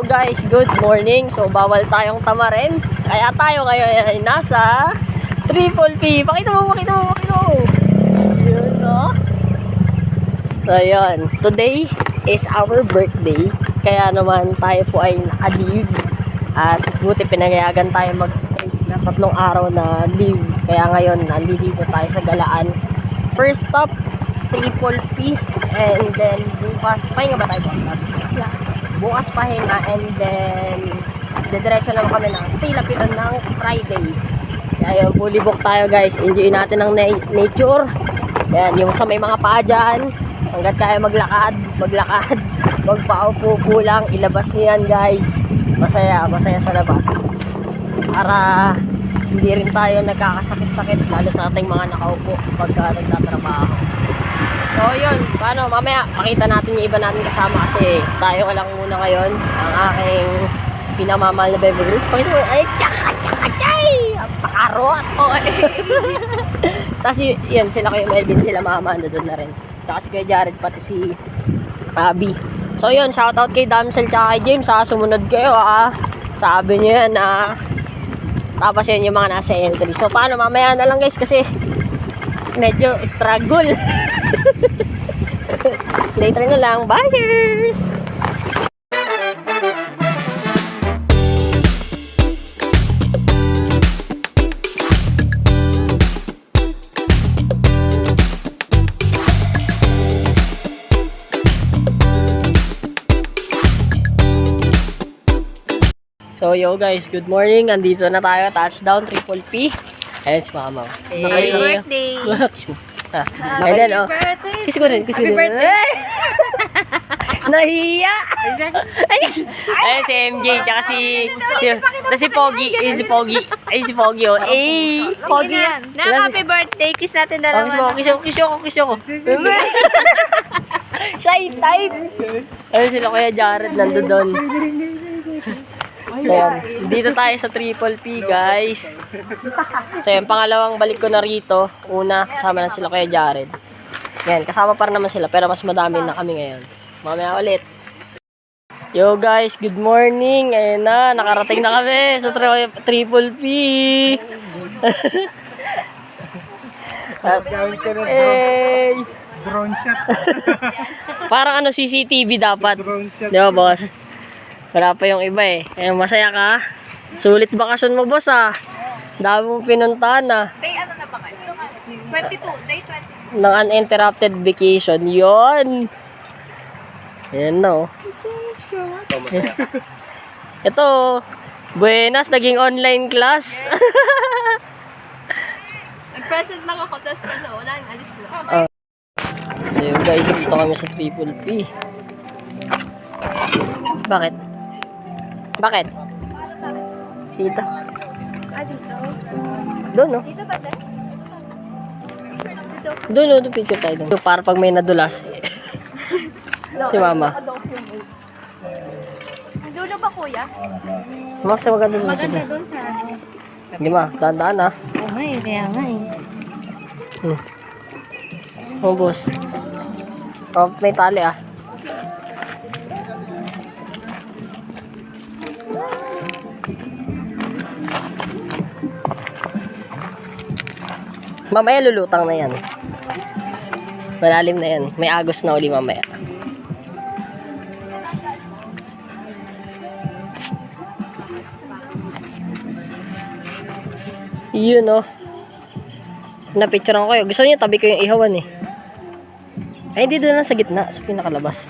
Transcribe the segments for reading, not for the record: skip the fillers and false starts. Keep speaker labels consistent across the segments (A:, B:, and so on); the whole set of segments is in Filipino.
A: guys, good morning. So bawal tayong tamarin. Kaya tayo ngayon ay nasa Triple P. Pakita mo. Yun, no? So yun, today is our birthday. Kaya naman tayo po ay naka-leave. At buti pinayagan tayo mag-stay na 3 araw na leave. Kaya ngayon, nandito tayo sa Galaan. First stop, Triple P. And then bukas, pahinga ba tayo? Yeah. Bukas pahinga and then didiretso naman kami ng Tilapitan ng Friday. Kaya yung fully book tayo guys. Enjoy natin ang nature. Yan, yung sa may mga paa dyan, hanggat kaya maglakad, magpaupo lang, ilabas nyo yan guys. Masaya sa labas. Para hindi rin tayo nagkakasakit-sakit, lalo sa ating mga nakaupo pagka nagtatrabaho. So yun, paano, mamaya pakita natin yung iba natin kasama kasi tayo ka lang muna ngayon. Ang aking pinamamahal na baby group. Pakita mo, ay tsaka-tsaka-tsay! Pakarot! Tapos yun, sila kayo Melvin, sila mama, doon na rin. Tapos si Kuya Jared, pati si Abby. So yun, shoutout kay Damsel tsaka kay James ha, sumunod kayo ha. Sabi nyo yan ha. Tapos yun yung mga nasa entry. So paano, mamaya na lang guys kasi medyo struggle. Later na lang, buyers! So yo guys, good morning. Andito na tayo, touchdown, Triple P. Ayun si mama.
B: Happy birthday!
A: And then, oh. Kiss ko rin.
B: Happy birthday!
A: Nahiya! Ayun si MJ, tsaka si Pogi. Si Pogi, oh.
B: Pogi yan. Happy birthday! Kiss natin dalawa.
A: Kiss ako. Shy type. Ayun sila Kuya Jared, nandoon. Ayan, dito tayo sa Triple P guys. So yung pangalawang balik ko na rito. Una, kasama na sila Kuya Jared. Yan, kasama pa rin naman sila pero mas madami na kami ngayon. Mamaya ulit. Yo guys, good morning. Ayan na, nakarating na kami sa Triple P. Hey!
C: Drone shot.
A: Parang ano, CCTV dapat.
C: Drone shot.
A: Di ba boss? Wala pa yung iba eh. Eh, masaya ka? Sulit bakasyon mo boss ah. Dami mong pinuntahan ah.
B: Day ano na ba kayo? 22. Day 20.
A: Ng uninterrupted vacation. Yun. Ayan no. Ito. Buenas, naging online class.
B: Nag-present lang ako, tapos wala yung alis na.
A: So yun guys, dito kami sa Triple P. Bakit? Dito.
B: Dito?
A: Doon no?
B: Dito ba din?
A: Doon no, picture tayo doon. Para pag may nadulas. Si mama.
B: Dulo ba kuya?
A: Mas maganda doon
B: Maganda
A: sila.
B: doon sa...
A: Hindi ma, daan ah.
B: Okay, kaya nga eh.
A: Oh boss. Oh, may tali ah. Mamaya lulutang na yan. Malalim na yan. May agos na uli mamaya. Yun oh. Napicturean ko kayo. Gusto niyo tabi ko yung ihawan eh. Ay hindi doon lang sa gitna. Sa pinakalabas.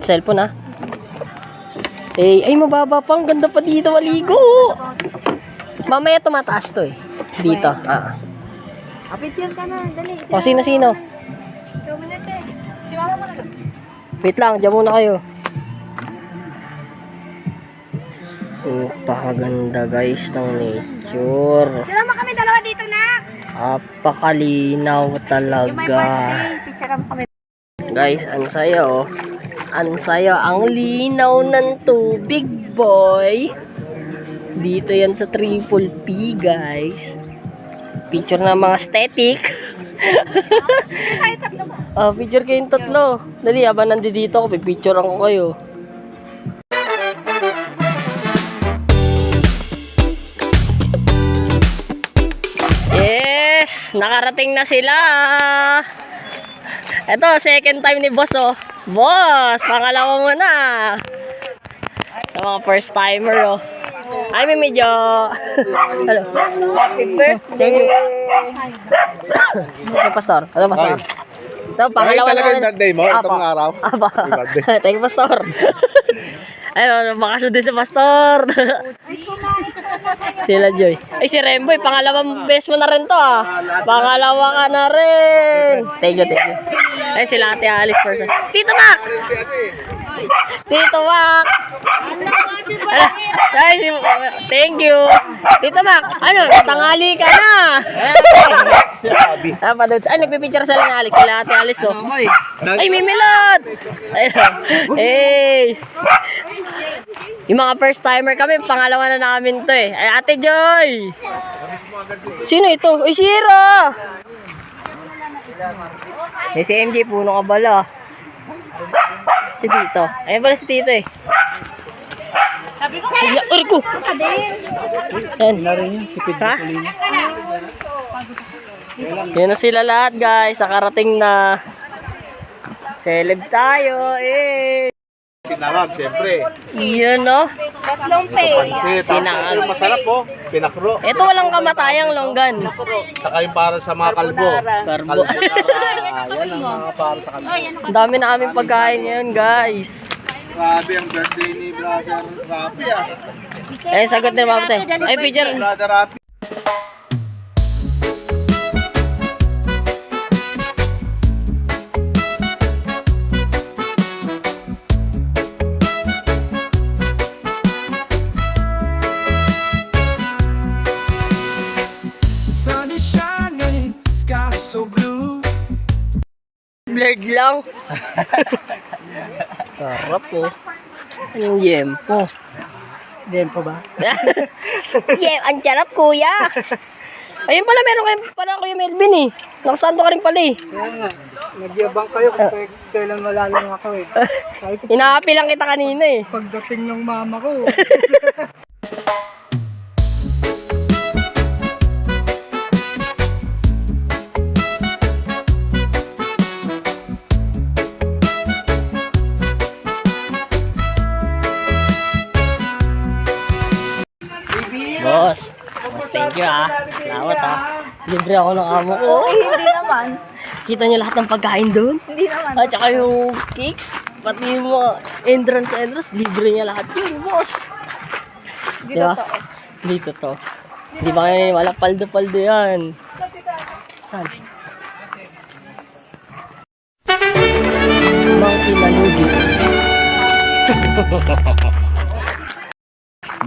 A: Cellphone ah. Ay mababa pa. Ang ganda pa dito maligo. Mamaya tumataas to eh. Dito.
B: Picture ka na, dali.
A: O sino?
B: Ikaw muna te. Si mama mo na.
A: Wait lang, dyan muna kayo. Napakaganda guys ng nature.
B: Sama kami dalawa dito na.
A: Napakalinaw talaga.
B: Picture kami.
A: Guys, ang saya oh. Ang saya, ang linaw ng tubig boy. Dito yan sa Triple P guys. Picture ng mga aesthetic.
B: Tayo tatlo ba?
A: Oh, picture kayong tatlo. Dali, habang nandito ako, pipicturean ko kayo. Yes! Nakarating na sila! Ito, second time ni Boss, oh. Boss, pangalawa mo na. Sa mga first timer, oh. Ay, may medyo... Hello. Happy birthday! Okay, Pastor. Hello, Pastor. Ito, pangalawa
C: talaga yung birthday mo?
A: Apa.
C: Itong araw?
A: Apa.
C: Happy birthday.
A: Thank you, Pastor. Ayun, bakasyon din si Pastor. Sila Joy. Ay, si Remboy, pangalawang best mo na rin to, ah. Pangalawa ka na rin. Thank you, thank you. Ay, sila Ate Alice first. Tito Mac! Tito Mac! Ay, thank you. Tito Mac, ano, tangali ka na.
C: Si Abby.
A: Ay, nagpipicture sila ni Alex. Sila Ate Alice, oh. Ay, may milad! Hey! Yung mga first timer kami, pangalawa na namin to eh. Ay, Ate Joy! Sino ito? Ay, Shira! Eh, si MJ, puno ka bala. Si Tito. Ayun pala si Tito eh.
B: Sabi ko,
A: Ay, ko!
B: ka din.
A: Yan. Ha? Yan na sila lahat, guys. Nakarating na. Celeb tayo, eh.
C: Sinangag, siyempre.
A: Iyon, no?
B: Tatlong pay.
C: Pansit.
A: Sinangag.
C: Yung masarap po. Pinakro.
A: Ito walang kamatayang longgan.
C: Saka yung para sa mga kalbo.
A: Karbo.
C: Yan ang mga para sa kalbo.
A: Ang dami na aming pagkain ngayon, guys.
C: Grabe ang birthday ni Brother Rapi ah.
A: Eh, sagot na mga tayo. Ay, picture.
C: Brother Rapi.
D: Sun is shining, sky is so blue.
A: Blurred lang. Sarap po. Anong yempo?
C: Dempo ba?
A: Ang sarap, kuya. Ayun pala, meron kayo pala Kuya Melvin eh. Nakasanto ka rin pala eh.
C: Nagyabang kayo kung kailan wala lang ako eh.
A: Inaapi lang kita kanina eh.
C: Pagdating ng mama ko.
A: Boss, thank you ah. Salamat ah. Libre ako ng amo ko.
B: Hindi naman.
A: Kita niyo lahat ng pagkain doon?
B: Hindi naman.
A: At saka yung cake, pati yung mga entrance, libre niya lahat yun, boss.
B: Hindi
A: Diba?
B: totoo.
A: Hindi totoo. Hindi ba kayo naniniwala? Paldo-paldo yan. Saan? Monkey na lugi.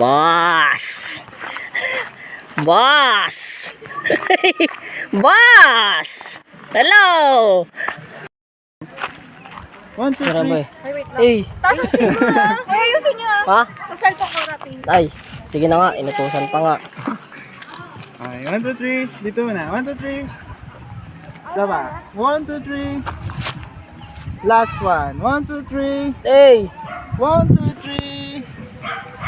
A: Boss! Boss! Boss! Hello!
C: 1, 2,
A: Tara boy.
B: Ay, wait lang.
A: Hey!
B: Tasan siguro ah. Ay, ayusin niyo ah.
A: Ha?
B: Pasal po ko rating.
A: Ay, sige na nga, inutusan pa nga.
C: Okay, 1, 2, 3. Dito muna. 1, 2, 3. Diba? 1, 2, 3. Last one. 1, 2, 3.
A: Hey!
C: 1, 2, 3.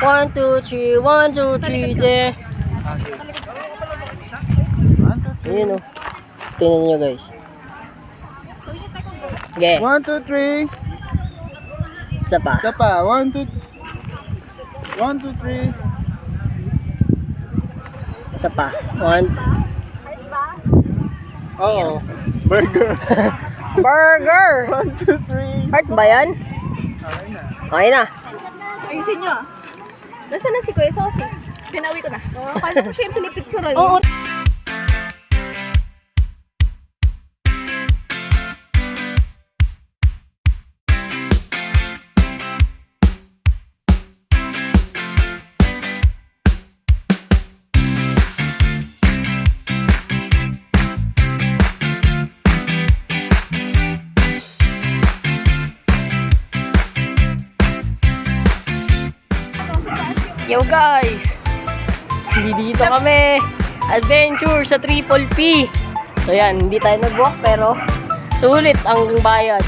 A: 1, 2, 3, 1, 2, 3, there.
C: 1, 2, 3.
A: Ayun o. Tingnan nyo guys. Okay,
C: 1, 2, 3.
A: isa pa.
C: Isa pa. 1, 2, 3.
A: Isa pa. 1.
C: Oo. Burger.
A: Burger!
C: 1, 2, 3.
A: Heart ba yan?
C: Okay na.
A: Okay na.
B: Ayusin niyo ah. Nasaan na si Kuya Sosi? Pinawi ko na. Paano ko siya yung pinipicturean?
A: Oo. Yo guys! Hindi dito kami. adventure sa Triple P. So yan, hindi tayo nag-walk pero sulit ang bayad.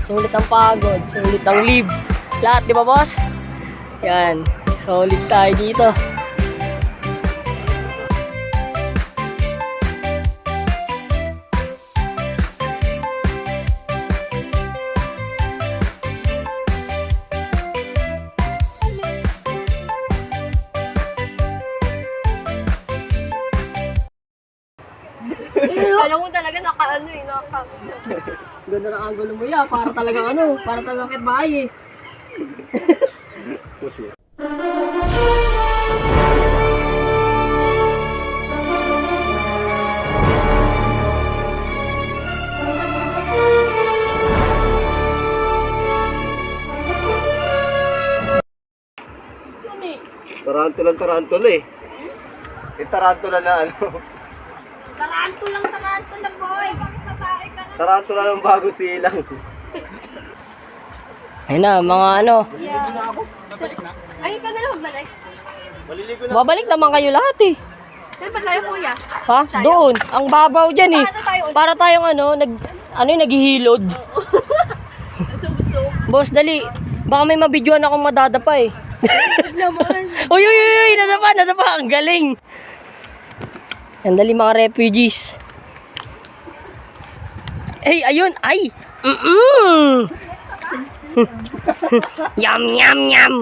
A: Sulit ang pagod. Sulit ang leave. Lahat, di ba boss? Yan. Sulit tayo dito.
B: Alam mo talaga naka-ano eh, naka...
A: Ganda ng angulo mo yan. Para talaga para talaga kitbahay eh.
E: Tarantula eh. Yung tarantula na ano.
B: Tarantula boy! Bakit natae ka na?
E: Tarantula ng bago silang.
A: Ayun na, mga ano.
B: Ay, ikaw na lang magbalik.
A: Babalik naman kayo lahat eh.
B: Saan ba tayo kuya?
A: Ha? Doon. Ang babaw dyan eh.
B: Paano tayo ulit?
A: Para tayong naghihilod.
B: Subsub.
A: Boss, dali. Baka may mabidyoan akong madadapa eh.
B: Naman.
A: Uy, nadapa. Ang galing. Yan, dali mga refugees. Ay, ayun. Ay. Yum, yum, yum.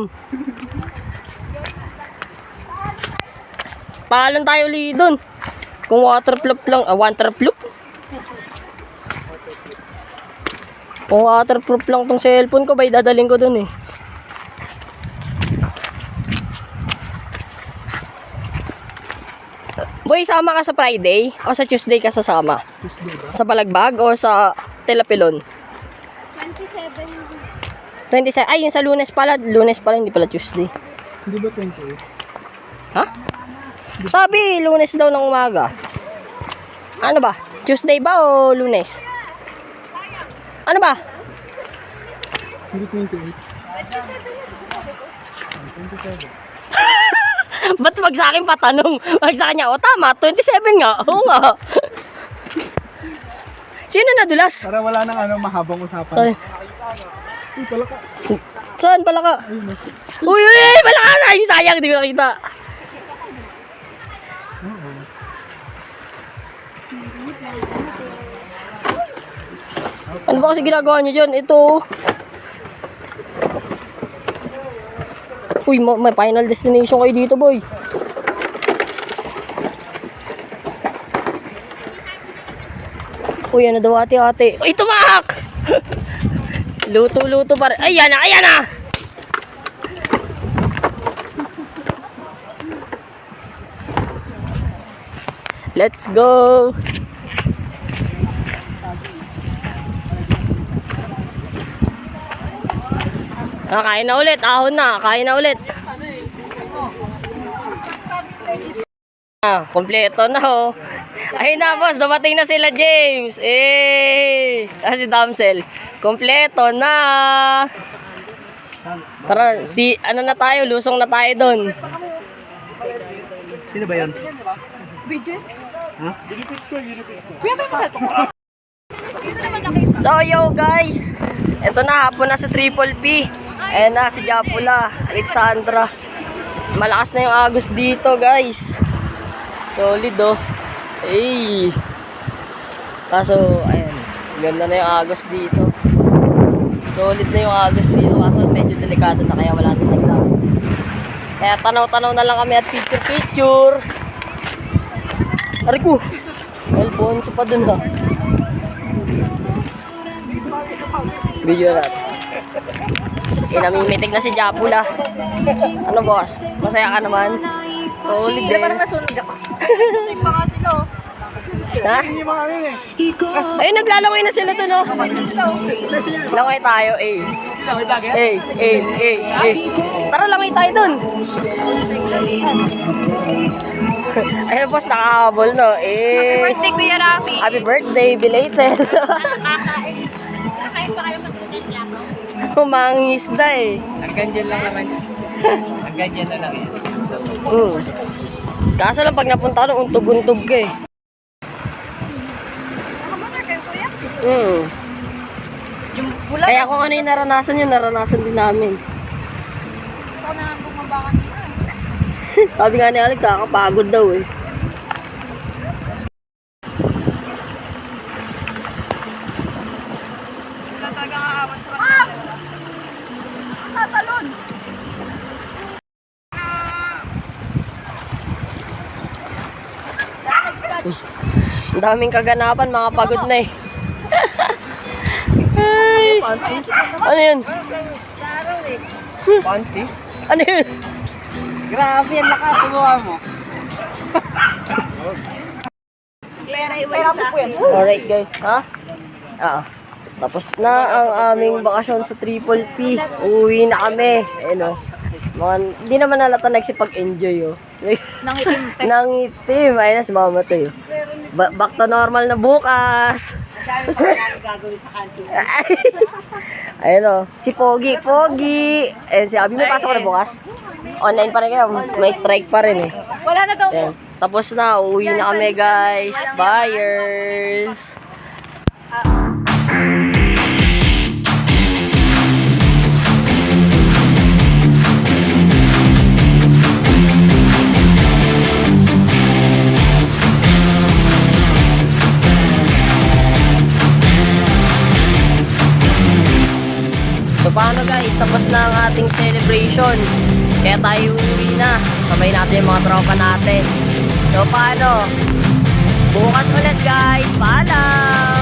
A: Paalan tayo ulit doon. Kung waterproof lang, waterproof? Kung waterproof lang tong cellphone ko, bay dadaling ko doon eh. Boy, sama ka sa Friday o sa Tuesday ka sasama?
C: Tuesday ba?
A: Sa Balagbag o sa Telapilon?
B: 27.
A: 27. Ay, yung sa Lunes pala, hindi pala Tuesday.
C: Hindi ba 28?
A: Ha? Sabi, Lunes daw ng umaga. Ano ba? Tuesday ba o Lunes? Ano ba?
C: Hindi 28.
A: Ba't wag sa akin patanong? Wag sa kanya, o tama, 27 nga. Oo nga. Sino nadulas?
C: Para wala nang mahabang usapan.
A: Sorry.
C: Uy, pala ka.
A: Saan pala ka? Uy, pala ka! Ay, sayang, di ko nakita. Ano ba kasi ginagawa niyo dyan? Ito. Uy, may final destination kayo dito, boy. Uy, ano daw ate-ate? Uy, tumak! Luto-luto pa rin. Ayan na! Let's go! Kain na ulit. Ahon na. Kain na ulit. Kompleto na oh. Ayun na boss. Dumating na sila James. Si Damsel. Kompleto na. Tara. Ano na tayo. Lusong na tayo doon.
E: Sino ba yan?
B: Video?
E: Ha?
A: So yo guys. Ito na. Hapon na sa Triple P. Ayan na si Japula, Alexandra. Malakas na yung agos dito guys. Solid oh. Kaso, ayan. Ganda na yung agos dito. Solid na yung agos dito. Kaso medyo delikado na kaya wala nang naglaan. Kaya tanaw-tanaw na lang kami at picture-picture. Aray ko. Alfonso pa dun ha. Video natin. Namimitig na si Japula. Ano boss? Masaya ka naman? Solid din.
B: Parang nasunog ako. Pa nga sila oh.
A: Ha? Ayun, naglalaway na sila to, no? Laway tayo, Tara, laway tayo dun. Ayun, boss, nakahabol, no?
B: Happy birthday, Kuya Rafi.
A: Happy birthday, belated.
B: Nakain pa kayo magkakasla ko?
A: Kumangisda,
E: Hanggang dyan lang naman. Hanggang dyan na lang yan.
A: Kaso lang pag napunta doon, untog-untog ka eh.
B: Nakamotor kayo, kuya?
A: Yung pula. Kaya kung ano yung naranasan yun, naranasan din namin.
B: Ako na nga bumaba kanina.
A: Sabi nga ni Alex, nakakapagod daw eh.
B: Wala talaga kakawat sa kanila. Tatalon!
A: Ang daming kaganapan, mga pagod na eh. Ay. Ano yun?
C: Panty?
A: Ano yun?
C: Grabe, ang lakas. Subukan mo.
B: Pera iwan sa akin.
A: Alright guys, ha? Tapos na ang aming bakasyon sa Triple P. Uwi na kami. Ayun o. Hindi naman nalata nagsipag-enjoy oh.
B: Nangitim.
A: Nangitim. Ayun na si mama to yun. Back to normal na bukas. Ayun o. Si Pogi. Pogi. Ayun si Abi. May pasok ka na bukas? Online pa rin kayo. May strike pa rin eh.
B: Wala na daw po.
A: Ayan. Tapos na. Uwi na kami guys. Buyers. So paano guys, tapos na ang ating celebration. Kaya tayo uwi na. Sabay natin yung mga tropa natin. So paano? Bukas ulit guys. Paalam!